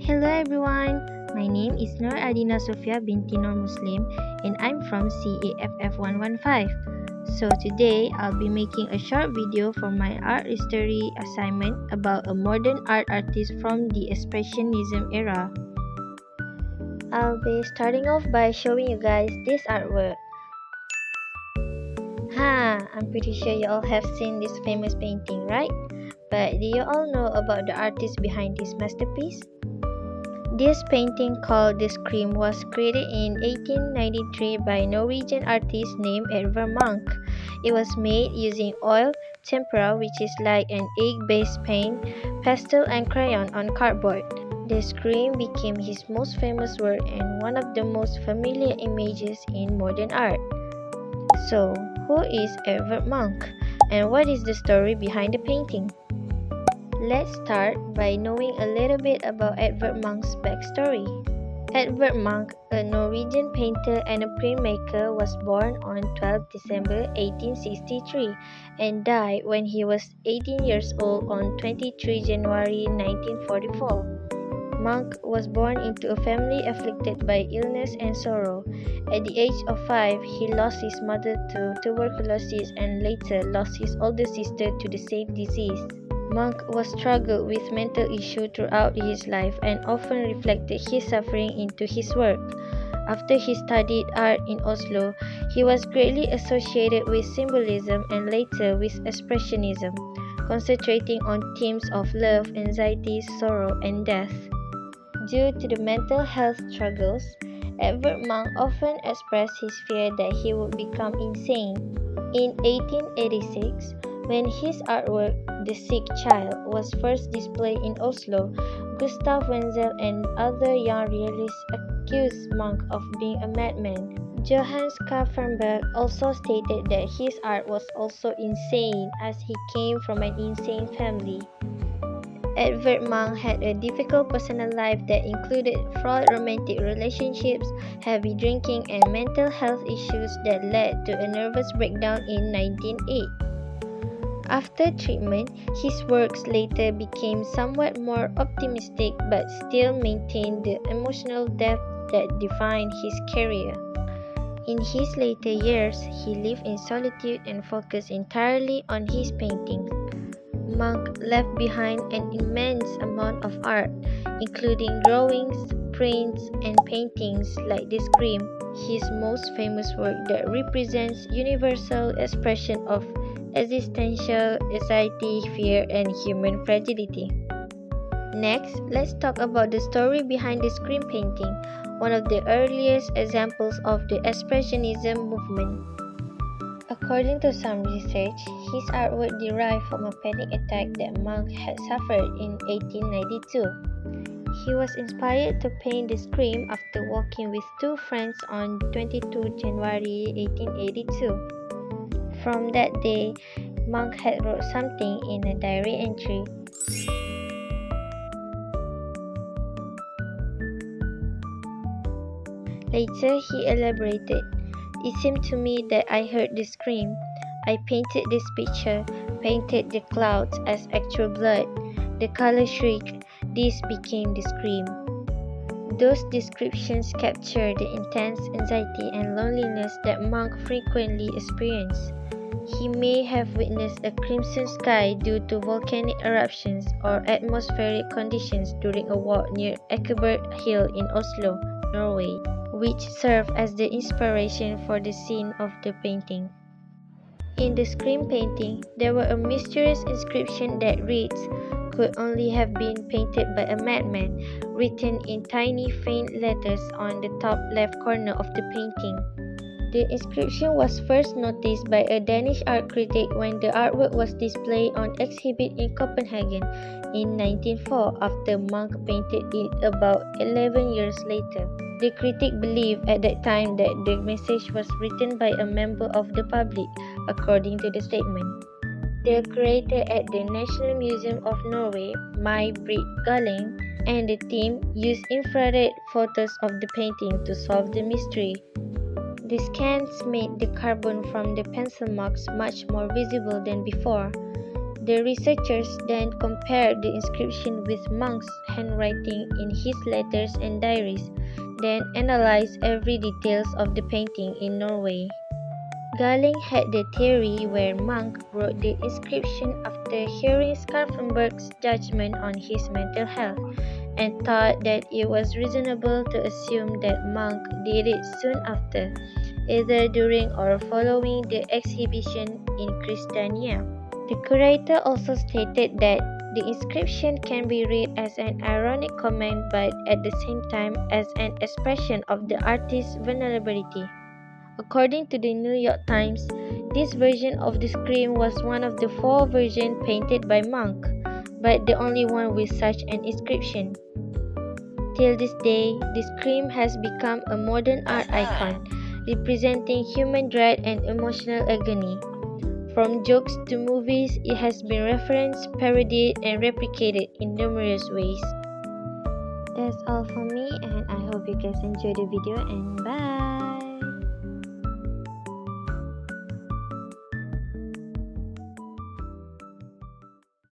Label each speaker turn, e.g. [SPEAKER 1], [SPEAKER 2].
[SPEAKER 1] Hello everyone, my name is Nur Adina Sofia binti Nur Muslim and I'm from CAFF 115. So today I'll be making a short video for my art history assignment about a modern art artist from the Expressionism era. I'll be starting off by showing you guys this artwork. I'm pretty sure you all have seen this famous painting, right? But do you all know about the artist behind this masterpiece? This painting called The Scream was created in 1893 by Norwegian artist named Edvard Munch. It was made using oil, tempera, which is like an egg-based paint, pastel and crayon on cardboard. The Scream became his most famous work and one of the most familiar images in modern art. So, who is Edvard Munch and what is the story behind the painting? Let's start by knowing a little bit about Edvard Munch's backstory. Edvard Munch, a Norwegian painter and a printmaker, was born on 12 December 1863 and died when he was 18 years old on 23 January 1944. Munch was born into a family afflicted by illness and sorrow. At the age of 5, he lost his mother to tuberculosis and later lost his older sister to the same disease. Munch was struggled with mental issues throughout his life and often reflected his suffering into his work. After he studied art in Oslo, he was greatly associated with symbolism and later with Expressionism, concentrating on themes of love, anxiety, sorrow, and death. Due to the mental health struggles, Edvard Munch often expressed his fear that he would become insane. In 1886, when his artwork, The Sick Child, was first displayed in Oslo, Gustav Wenzel and other young realists accused Munch of being a madman. Johannes Kaffenberg also stated that his art was also insane as he came from an insane family. Edvard Munch had a difficult personal life that included flawed romantic relationships, heavy drinking, and mental health issues that led to a nervous breakdown in 1908. After treatment, his works later became somewhat more optimistic but still maintained the emotional depth that defined his career. In his later years, he lived in solitude and focused entirely on his paintings. Munch left behind an immense amount of art, including drawings, prints, and paintings like The Scream, his most famous work that represents universal expression of existential anxiety, fear, and human fragility. Next, let's talk about the story behind the Scream painting, one of the earliest examples of the Expressionism movement. According to some research, his artwork derived from a panic attack that Munch had suffered in 1892. He was inspired to paint The Scream after walking with two friends on 22 January 1882. From that day, Munch had wrote something in a diary entry. Later, he elaborated, "It seemed to me that I heard the scream. I painted this picture, painted the clouds as actual blood. The color shriek. This became the scream." Those descriptions capture the intense anxiety and loneliness that Munch frequently experienced. He may have witnessed a crimson sky due to volcanic eruptions or atmospheric conditions during a walk near Ekeberg Hill in Oslo, Norway, which served as the inspiration for the scene of the painting. In the Scream painting, there were a mysterious inscription that reads, "Could only have been painted by a madman," written in tiny faint letters on the top left corner of the painting. The inscription was first noticed by a Danish art critic when the artwork was displayed on exhibit in Copenhagen in 1904 after Munch painted it about 11 years later. The critic believed at that time that the message was written by a member of the public, according to the statement. The curator at the National Museum of Norway, May-Britt Galling, and the team used infrared photos of the painting to solve the mystery. The scans made the carbon from the pencil marks much more visible than before. The researchers then compared the inscription with Munch's handwriting in his letters and diaries, then analyzed every details of the painting in Norway. Galling had the theory where Munch wrote the inscription after hearing Scharfenberg's judgment on his mental health, and thought that it was reasonable to assume that Munch did it soon after, either during or following the exhibition in Christiania. The curator also stated that the inscription can be read as an ironic comment but at the same time as an expression of the artist's vulnerability. According to the New York Times, this version of the scream was one of the 4 versions painted by Munch, but the only one with such an inscription. Till this day, the scream has become a modern art icon, representing human dread and emotional agony. From jokes to movies, it has been referenced, parodied, and replicated in numerous ways. That's all for me, and I hope you guys enjoyed the video, and bye!